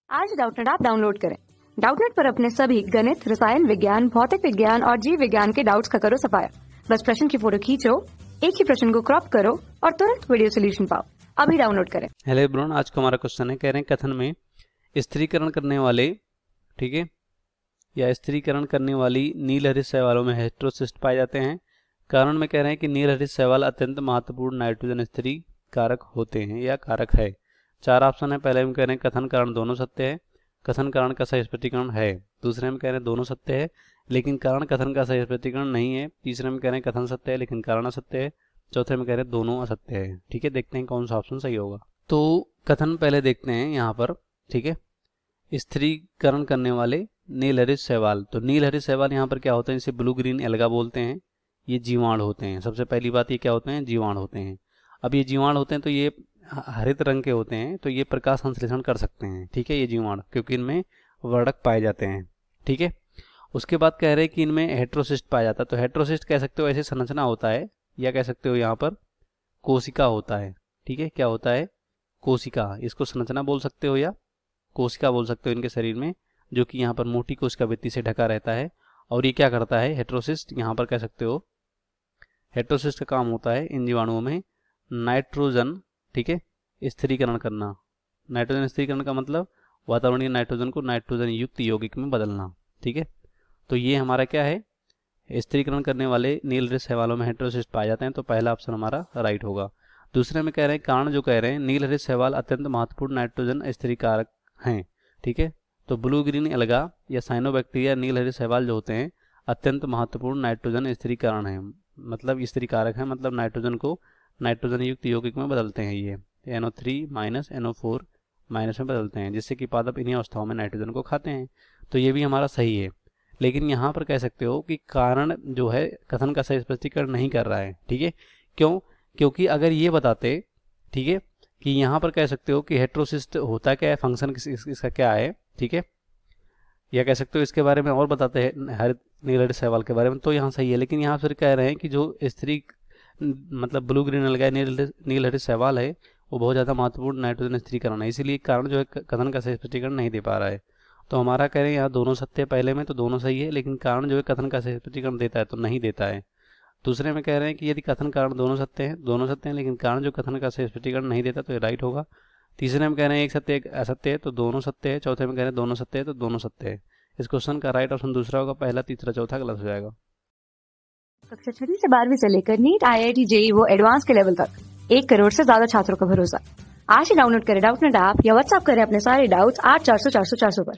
आज Doubtnut app download करें। Doubtnut पर अपने सभी गणित, रसायन विज्ञान, भौतिक विज्ञान और जीव विज्ञान के डाउट्स का करो सफाया। बस प्रश्न की फोटो खींचो, एक ही प्रश्न को क्रॉप करो और तुरंत वीडियो सोल्यूशन पाओ। अभी डाउनलोड करें। हेलो एवरीवन, आज का हमारा क्वेश्चन है, कह रहे हैं कथन में स्थिरीकरण करने वाले, ठीक है, या स्थिरीकरण करने वाली नील हरित शैवालों में हेटेरोसिस्ट पाए जाते हैं। कारण में कह रहे हैं कि नील हरित शैवाल अत्यंत महत्वपूर्ण नाइट्रोजन स्थिरी कारक होते हैं या कारक है। चार ऑप्शन है। पहले में कह रहे हैं कथन कारण दोनों सत्य है, कथन कारण का सही स्पष्टीकरण है। दूसरे में कह रहे हैं दोनों सत्य है लेकिन कारण कथन का सही स्पष्टीकरण नहीं है। तीसरे में कह रहे हैं कथन सत्य है लेकिन कारण असत्य है। चौथे में कह रहे हैं दोनों असत्य है। ठीक है, देखते हैं कौन सा ऑप्शन सही होगा। तो कथन पहले देखते हैं यहाँ पर, ठीक है। स्थिरीकरण करने वाले नील हरित शैवाल, तो नील हरित शैवाल यहाँ पर क्या होते हैं, इसे ब्लू ग्रीन एल्गा बोलते हैं। ये जीवाणु होते हैं। सबसे पहली बात, ये क्या होते हैं, जीवाणु होते हैं। अब ये जीवाणु होते हैं तो ये हरित रंग के होते हैं, तो ये प्रकाश संश्लेषण कर सकते हैं। ठीक है, ये जीवाणु, क्योंकि इनमें वर्णक पाए जाते हैं। ठीक है, उसके बाद कह रहे हैं कि इनमें हेटेरोसिस्ट पाया जाता है। तो हेटेरोसिस्ट कह सकते हो ऐसे संरचना होता है, या कह सकते हो यहाँ पर कोशिका होता है। ठीक है, क्या होता है, कोशिका। इसको संरचना बोल सकते हो या कोशिका बोल सकते हो इनके शरीर में, जो कि यहाँ पर मोटी कोशिका भित्ति से ढका रहता है। और ये क्या करता है, हेटेरोसिस्ट, यहाँ पर कह सकते हो हेटेरोसिस्ट का काम होता है इन जीवाणुओं में नाइट्रोजन, ठीक है, स्थिरीकरण करना। नाइट्रोजन स्थिरीकरण का मतलब वातावरणीय नाइट्रोजन को नाइट्रोजन युक्त यौगिक में बदलना। ठीक है, तो ये हमारा क्या है, स्थिरीकरण करने वाले नील हरित शैवालों में हेटेरोसिस्ट पाए जाते हैं। तो पहला ऑप्शन हमारा राइट होगा। दूसरे में कह रहे हैं कारण जो कह रहे हैं नील हरित शैवाल अत्यंत महत्वपूर्ण नाइट्रोजन स्थिरीकारक हैं। ठीक है, तो ब्लू ग्रीन एल्गा या साइनोबैक्टीरिया नील हरित शैवाल जो होते हैं अत्यंत महत्वपूर्ण नाइट्रोजन स्थिरीकरण है, मतलब स्थिरीकारक है, मतलब नाइट्रोजन को नाइट्रोजन युक्त यौगिक में बदलते हैं। ये NO3 माइनस NO4 माइनस में बदलते हैं, जिससे कि पादप इन्हीं अवस्थाओं में नाइट्रोजन को खाते हैं। तो ये भी हमारा सही है। लेकिन यहाँ पर कह सकते हो कि कारण जो है कथन का सही स्पष्टीकरण नहीं कर रहा है। ठीक है, क्यों, क्योंकि अगर ये बताते, ठीक है, कि यहाँ पर कह सकते हो कि हेटेरोसिस्ट होता क्या है, फंक्शन इसका क्या है, ठीक है, या कह सकते हो इसके बारे में और बताते हैं हरित नील हरित शैवाल के बारे में, तो यहाँ सही है। लेकिन यहाँ फिर कह रहे हैं कि जो स्त्री मतलब ब्लू ग्रीन एल्गा नील हरित शैवाल है वो बहुत ज़्यादा महत्वपूर्ण नाइट्रोजन स्थिरीकरण है, इसीलिए कारण जो है कथन का सही स्पष्टीकरण नहीं दे पा रहा है। तो हमारा कह रहे हैं यहाँ दोनों सत्य है, पहले में तो दोनों सही है, लेकिन कारण जो है कथन का सही स्पष्टीकरण देता है तो नहीं देता है। दूसरे में कह रहे हैं कि यदि कथन कारण दोनों सत्य हैं लेकिन कारण जो कथन का सही स्पष्टीकरण नहीं देता तो ये राइट होगा। तीसरे में कह रहे हैं एक सत्य एक असत्य है तो दोनों सत्य है। चौथे में कह रहे हैं दोनों सत्य है तो दोनों सत्य है। इस क्वेश्चन का राइट ऑप्शन दूसरा होगा, पहला तीसरा चौथा गलत हो जाएगा। कक्षा 6 से 12वीं से लेकर नीट, IIT, JEE वो एडवांस के लेवल तक 1 करोड़ से ज्यादा छात्रों का भरोसा। आज ही डाउनलोड करें डाउटनेट ऐप या व्हाट्सएप करें अपने सारे डाउट्स 8400 400 400 पर।